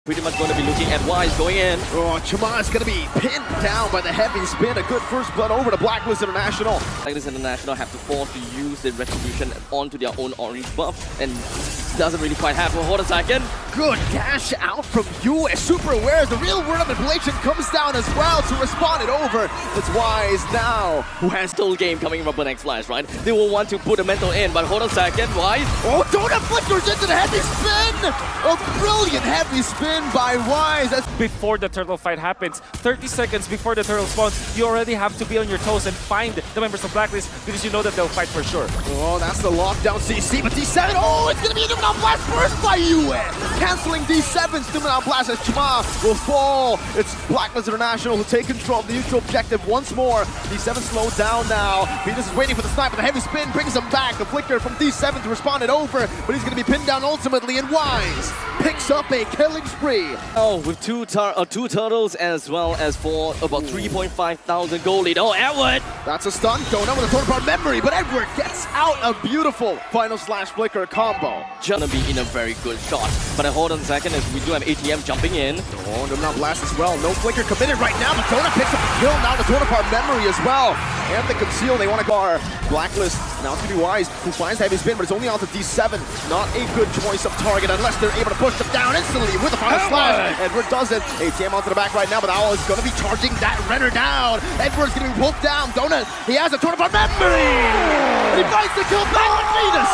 Pretty much going to be looking at Wise going in. Oh, Chama is going to be pinned down by the heavy spin. A good first blood over to Blacklist International. Blacklist International have to force to use the retribution onto their own orange buff, and doesn't really quite happen. Hold a second. Good dash out from US. Super aware. The real word of manipulation comes down as well to respond it over. It's Wise now who has Still game coming from the next flash, right? They will want to put a mental in, but hold a second. Wise. Oh, Donut flickers into the heavy spin. A brilliant heavy spin by Wise. That's before the turtle fight happens, 30 seconds before the turtle spawns, you already have to be on your toes and find the members of Blacklist because you know that they'll fight for sure. Oh, that's the lockdown CC, but D7, oh, it's gonna be a Numenal Blast first by US! Canceling D7's Numenal Blast as Chama will fall. It's Blacklist International who take control of the neutral objective once more. D7 slowed down now. Venus is waiting for the snipe, but the heavy spin brings him back. The flicker from D7 to respond it over, but he's gonna be pinned down ultimately, and Wise picks up a killing spree. Oh, with two turtles as well as for about 3.5 thousand gold lead. Oh, Edward! That's a stun. Donut with a total part memory, but Edward gets out a beautiful final slash flicker combo. Gonna be in a very good shot. But hold on a second as we do have ATM jumping in. Oh, Numenal Blast as well. No flicker committed right now, but Donut picks up the kill. Now the total part memory as well. And the conceal, they want to guard. Blacklist, now it's gonna be Wise, who finds the heavy spin, but it's only out to D7. Not a good choice of target unless they're able to push them down instantly with the final slash. Edward does it. ATM onto the back right now, but Owl is gonna be charging that Renner down. Edward's gonna be pulled down. Donut, he has a total part memory! And he finds the kill back with Venus!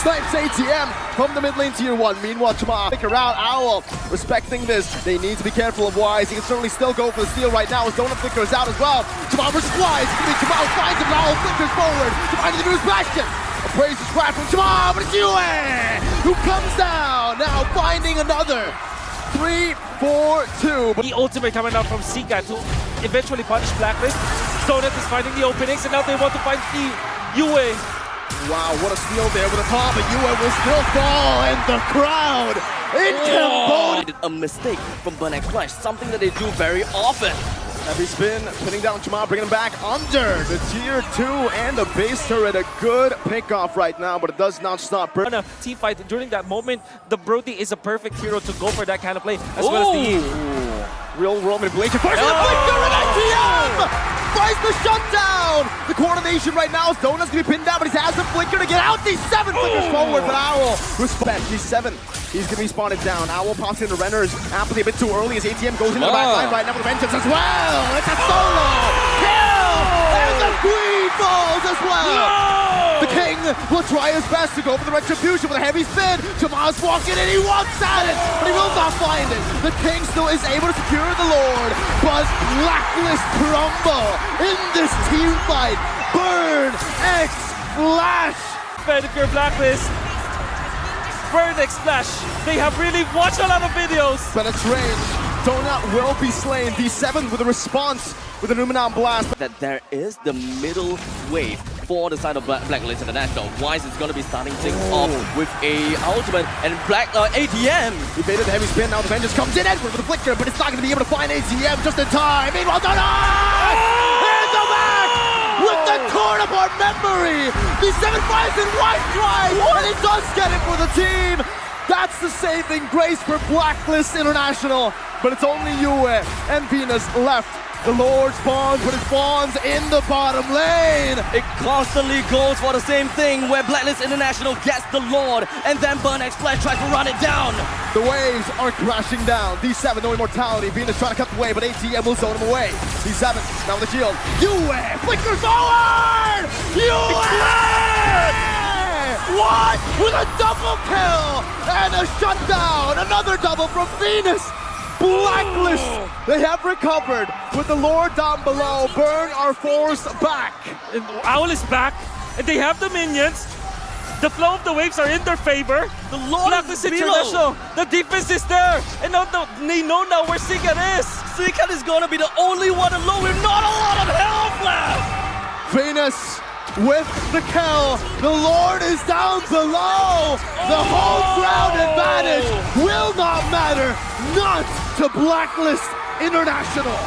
Snipes ATM from the mid lane tier 1. Meanwhile, Chama pick her out. Owl respecting this. They need to be careful of Wise. He can certainly still go for the steal right now as Donut flickers out as well. Chama versus Wise. It's gonna be Chama finds him. Owl flickers forward to find the news bastion. A praise is cracked from Chama, but it's Yue who comes down. Now finding another. 3-4-2. The ultimate coming out from Sika to eventually punish Blacklist. Donut is finding the openings, and now they want to find the Yue. Wow, what a steal there with a top, but Yue will still fall, and the crowd in Cambodia. A mistake from Burnex Flash, something that they do very often. Heavy spin, pinning down Chama, bringing him back under the tier 2 and the base turret. A good pickoff right now, but it does not stop. On a team fight, during that moment, the Brody is a perfect hero to go for that kind of play, as well as the real world manipulation. Forces the flicker and ITM! Finds the shutdown! The coordination right now is Donut's gonna be pinned down, but he has the flicker to get out. D7 flickers forward, but Owl respect. D7, he's gonna be spotted down. Owl pops into Renner's apathy a bit too early as ATM goes into the back line right now with vengeance as well. It's a solo kill! And the queen falls as well! The king will try his best to go for the retribution with a heavy spin. Chama's walking in, he wants at it, but he will not find it. The king still is able to secure the Lord, but Blacklist crumble in this team fight. Burn X Flash! But if you're Blacklist, Burn X Flash, they have really watched a lot of videos. But it's range. Donut will be slain. D7 with a response with a Numenal Blast. That there is the middle wave for the side of Blacklist International. Wise is going to be starting things off with a ultimate, and ATM evaded the heavy spin. Now the vengeance comes in. Edward with a flicker, but it's not going to be able to find ATM just in time. Meanwhile, Donut in the back with the torn apart memory. D7 finds it, Wise tries, and he does get it for the team. That's the saving grace for Blacklist International, but it's only Yue and Venus left. The Lord spawns, but it spawns in the bottom lane. It constantly goes for the same thing where Blacklist International gets the Lord and then Burnex Flash tries to run it down. The waves are crashing down. D7, no immortality. Venus trying to cut the way, but ATM will zone him away. D7, now with the shield. Yue flickers forward! Yue! What? With a double kill and a shutdown. Another double from Venus. Blacklist, they have recovered with the Lord down below. Burn are forced back. And Owl is back, and they have the minions. The flow of the waves are in their favor. The Lord Blacklist is below. International, the defense is there, and now they know now where Sikat is. Sikat is going to be the only one alone with not a lot of health left. Venus with the kill. The Lord is down below. The home ground advantage will not matter. Not to Blacklist International.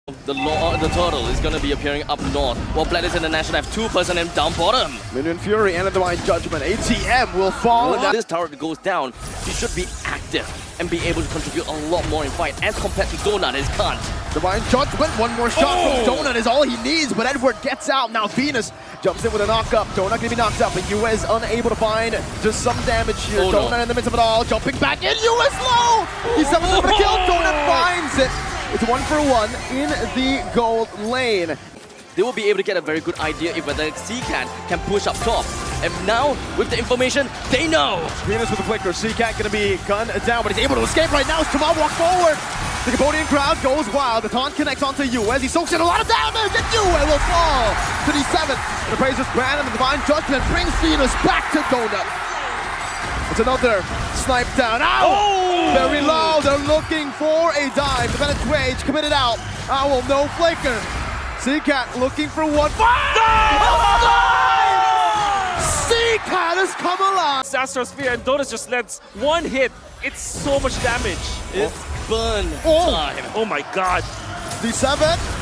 The turtle is going to be appearing up north, while Blacklist International have 2% and down bottom. Minion Fury and the Divine Judgment. ATM will fall. When this turret goes down, he should be active and be able to contribute a lot more in fight as compared to Donut, his can't. Divine Judgment, one more shot from Donut is all he needs, but Edward gets out. Now Venus jumps in with a knock-up. Donut gonna be knocked up, but US unable to find just some damage here. Donut in the midst of it all, jumping back in. US low! He's seventh for the kill. Donut finds it. It's 1-for-1 in the gold lane. They will be able to get a very good idea if whether CCAT can push up top. And now, with the information, they know. Venus with the flicker. CCAT gonna be gunned down, but he's able to escape right now. Jamal walks forward. The Cambodian crowd goes wild. The taunt connects onto US. He soaks in a lot of damage, and US will fall to the 7th. And the Appraiser's Brand and the Divine Judgment brings Venus back to Donut. It's another snipe down. Ow! Very low. They're looking for a dive. The Bennett's Rage committed out. Owl, no flicker. CCAT looking for one. CCAT has come alive. Astrosphere and Donut just lands one hit. It's so much damage. It's burn time. Oh my god. D7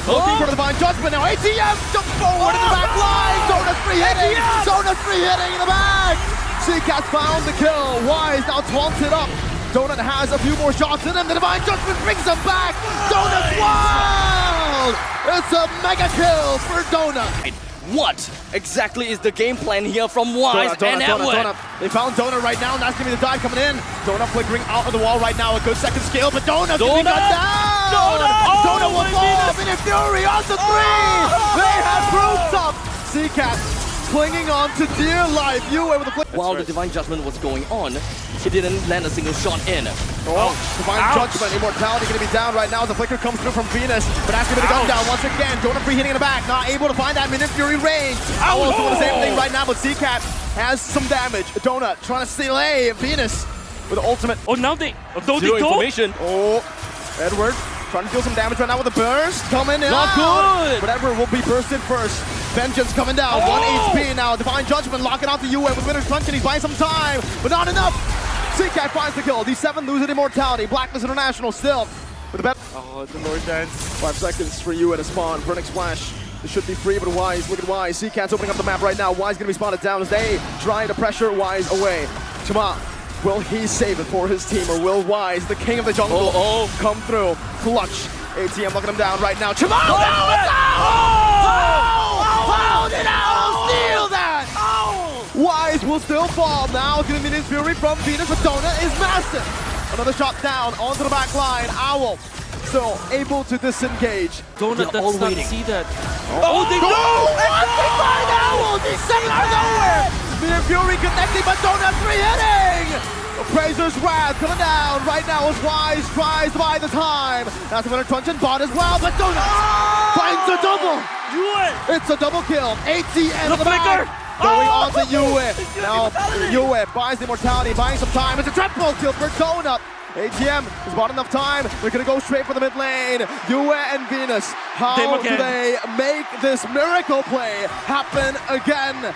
looking for the Divine Judgment. Now ATM jumps forward in the back line. Donut free hitting. Donut free hitting in the back. CCAT found the kill. Wise now taunted up. Donut has a few more shots in him. The Divine Judgment brings him back. Donut's wild. It's a mega kill for Donut. What exactly is the game plan here from Wise and Edward? They found Donut right now, and that's gonna be the dive coming in. Donut flickering out of the wall right now. A good second skill, but Donut's gonna be cut down. Donut will fall. Minion Fury on the 3. They have rooftop. CCAT clinging on to dear life. UA with the flick. While the Divine Judgment was going on, he didn't land a single shot in. Divine Judgment, Immortality gonna be down right now as the flicker comes through from Venus, but asking for the gun down once again. Donut free hitting in the back, not able to find that Minion Fury range. Owl's doing the same thing right now, but CCAT has some damage. Donut trying to delay Venus with the ultimate. Oh, now they don't Zero information. Edward trying to deal some damage right now with the burst. Coming in. Not good. But Edward will be bursted first. Vengeance coming down. 1 HP now. Divine Judgment locking out the UN with Winner's Punch, and he's buying some time, but not enough. CCAT finds the kill. D7 losing Immortality. Blacklist International still with the bet. Oh, the Lord Dance. 5 seconds for UN to spawn. Burning Splash. This should be free, but Wise, look at Wise. CCAT's opening up the map right now. Wise gonna be spotted down as they try to pressure Wise away. Chama, will he save it for his team, or will Wise, the king of the jungle, come through? Clutch. ATM locking him down right now. Chama! How did Owl steal that? Wise will still fall now. Gonna be his Fury from Venus, but Donut is massive. Another shot down onto the back line. Owl still able to disengage. Donut does not see that. They go! They find Owl! D7 out of nowhere! Minion Fury connecting, but Donut free hitting! Appraiser's Wrath coming down right now as Wise tries to buy the time. That's the winner Truncheon bot as well, but Donut finds a double! It's a double kill. ATM on the back. Going on to Yue. Now Yue buys the Immortality, buying some time. It's a triple kill for Donut. ATM has bought enough time. They're gonna go straight for the mid lane. Yue and Venus. How do they make this miracle play happen again?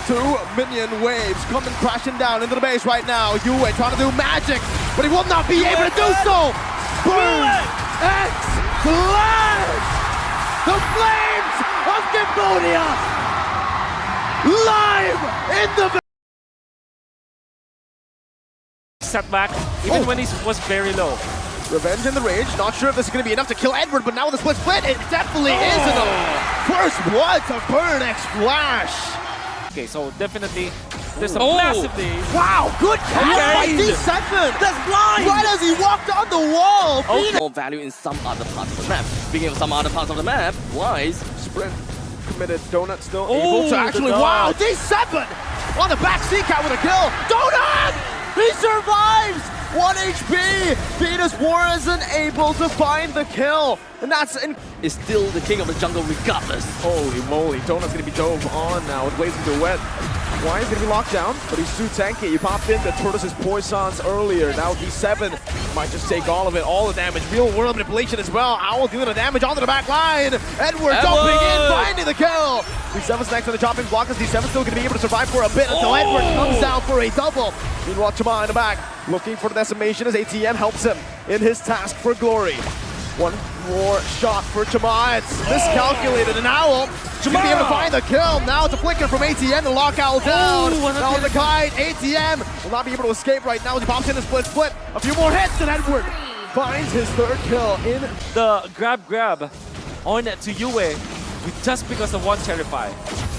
2 minion waves coming crashing down into the base right now. Yue trying to do magic, but he will not be able to do so. Burn! X! Flash! The flames of Cambodia! Live in the setback, even when he was very low. Revenge in the Rage. Not sure if this is going to be enough to kill Edward, but now with the split, it definitely is enough. First blood to Burn X Flash. Okay, so definitely there's a massive lead. Wow, good catch by D7. That's blind. Right as he walked on the wall. More value in some other parts of the map. Speaking of some other parts of the map, Wise. Sprint committed. Donut still able to actually. Wow, D7 on the back. CCAT with a kill. Donut! He survives! 1 HP! Venus wasn't able to find the kill. And that's is still the king of the jungle regardless. Holy moly, Donut's gonna be dove on now with Blazing Duet. Wise gonna be locked down, but he's too tanky. He popped in the Tortoise's Poisons earlier. Now D7 might just take all of it, all the damage. Real world manipulation as well. Owl doing the damage onto the back line. Edward jumping in, finding the kill. D7's next to the chopping block as D7's still gonna be able to survive for a bit until Edward comes down for a double. Meanwhile, Chama in the back looking for the decimation as ATM helps him in his task for glory. One more shot for Chama. It's miscalculated, and Owl should be able to find the kill. Now it's a flicker from ATM to lock Owl down. Now the kite, ATM will not be able to escape right now as he pops in a split. A few more hits, and Edward finds his third kill in The grab on to Yue with just because of one Terrify.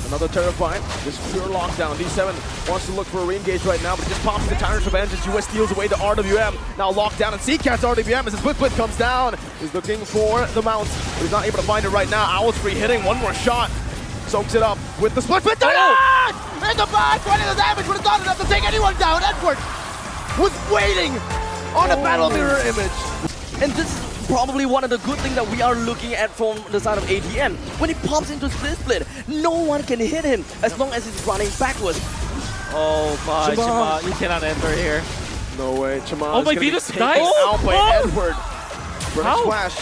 Another Terrifying, just pure lockdown. D7 wants to look for a re-engage right now, but just pops the Tyrant's Revenge as US steals away the RWM. Now locked down, and CCat's RWM as his split comes down. He's looking for the mount, but he's not able to find it right now. Owl's free hitting, one more shot. Soaks it up with the split. In the back, running the damage, but it's not enough to take anyone down. Edward was waiting on a battle mirror image. And this is probably one of the good things that we are looking at from the side of ATM. When he pops into split, no one can hit him as long as he's running backwards. Oh my, Chama, you cannot enter here. No way, Chama. Oh my, Venus dies. Out by Edward. For How? splash.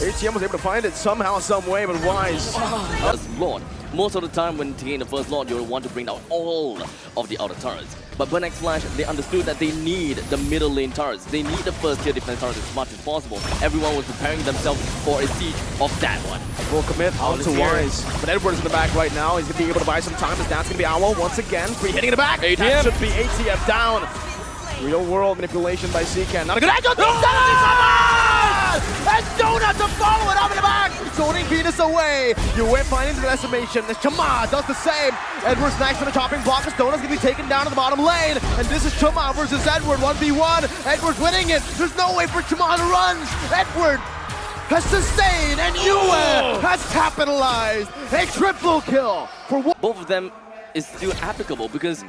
ATM was able to find it somehow, some way, but Wise. As Lord, most of the time when taking the first Lord, you'll want to bring down all of the outer turrets. But when Flash, they understood that they need the middle lane turrets. They need the first tier defense turrets as much as possible. Everyone was preparing themselves for a siege of that one. Will commit onto Wise. But Edward is in the back right now. He's going to be able to buy some time. As that's going to be Owl once again. Free hitting in the back. ATM. That should be ATM down. Real world manipulation by CCat. Not a good angle. And Donut to follow it up in the back. Zoning Venus away. You went finding the decimation. Chama does the same. Edward's next on the chopping block. As Donut's going to be taken down to the bottom lane. And this is Chama versus Edward. 1v1. Edward's winning it. There's no way for Chama to run. Edward has sustained, and Yue has capitalized. A triple kill for one. Both of them is still applicable because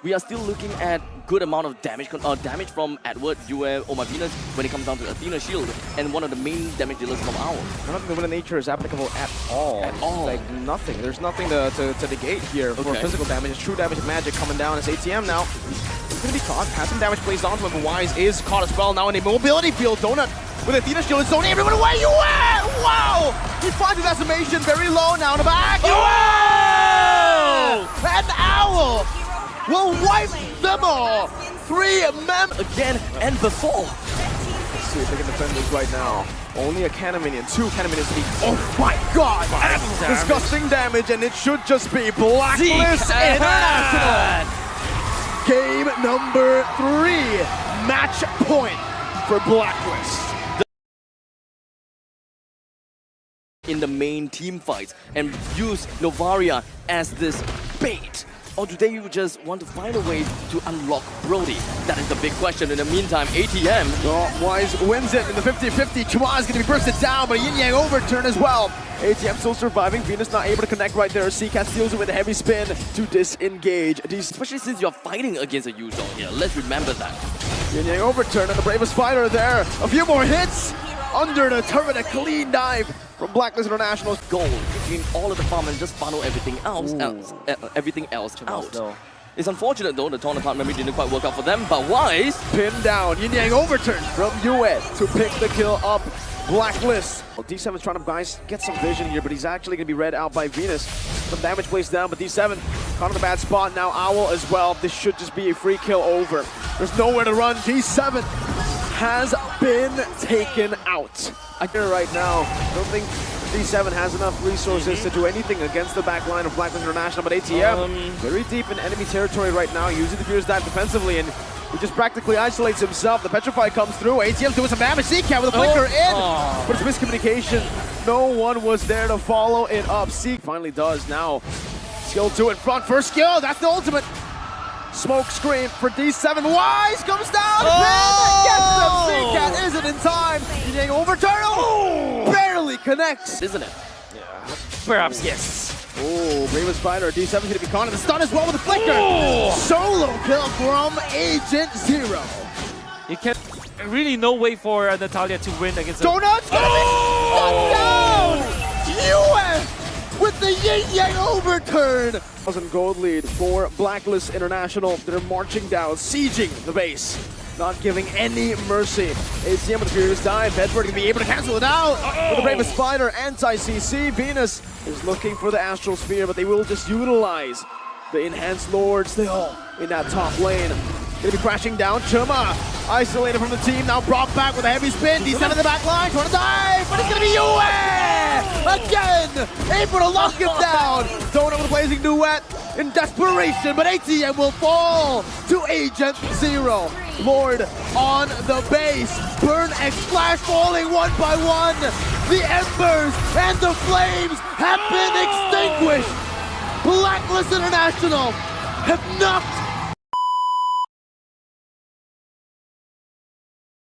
we are still looking at good amount of damage from Edward, Yue, or Venus when it comes down to Athena Shield, and one of the main damage dealers from Owl. I don't think the Wind of Nature is applicable at all. At all. Like nothing. There's nothing to negate here for physical damage. It's true damage of magic coming down as ATM now. He's going to be caught. Has some damage placed onto him, but Wise is caught as well now in a mobility field. Donut with Athena Shield is zoning everyone away. Yue! Wow! He finds the decimation very low now in the back. Yue! And Owl will wipe them all. 3 mem Again and before. Let's see if they can defend this right now. Only a cannon minion, 2 cannon minions to be. Oh my god! Disgusting damage, and it should just be Blacklist International. Game number 3. Match point for Blacklist. In the main team fights and use Novaria as this bait. Or do they just want to find a way to unlock Brody? That is the big question. In the meantime, ATM. Oh, Wise wins it in the 50-50. Chuma is going to be bursted down, but a yin-yang overturn as well. ATM still surviving. Venus not able to connect right there. CCat steals it with a heavy spin to disengage. Especially since you're fighting against a Yu-Zone here. Let's remember that. Yin-yang overturn and the bravest fighter there. A few more hits. Under the turret, a clean dive from Blacklist International's goal between all of the farm and just funnel everything else out. It's unfortunate though, the Torn Apart memory didn't quite work out for them, but Wise pinned down. Yin-yang overturn from Yue to pick the kill up. Blacklist. Well, D7 is trying to get some vision here, but he's actually going to be read out by Venus. Some damage placed down, but D7 caught in the bad spot. Now Owl as well. This should just be a free kill over. There's nowhere to run. D7 has been taken out. I hear right now, I don't think D7 has enough resources to do anything against the back line of Blacklist International, but ATM very deep in enemy territory right now, using the Fierce Dive defensively, and he just practically isolates himself. The Petrify comes through, ATM's doing some damage, CCat with a flicker in, but it's miscommunication. No one was there to follow it up. C finally does now. Skill 2 in front, first skill, that's the ultimate. Smoke screen for D7. Wise comes down. Gets them. CCat isn't in time. Yin-yang overturn. Barely connects. Isn't it? Yeah. Perhaps yes. Oh, bravest fighter. D7's going to be caught in the stun as well with a flicker. Solo kill from Agent Zero. You can really no way for Natalia to win against Donut's going to be shut down. US with the yin-yang overturn. 1,000 gold lead for Blacklist International. They're marching down, sieging the base, not giving any mercy. ATM with the Furious Dive. Bedford can be able to cancel it out with the bravest fighter, anti-CC. Venus is looking for the Astral Sphere, but they will just utilize the Enhanced Lord still in that top lane. Gonna be crashing down. Chuma Isolated from the team, now brought back with a heavy spin. D7 in the back line, trying to dive, but it's gonna be Yue! Again! Able to lock him down! Donut with a blazing duet in desperation, but ATM will fall to Agent Zero. Lord on the base. Burn X Flash falling one by one. The embers and the flames have been extinguished. Blacklist International have knocked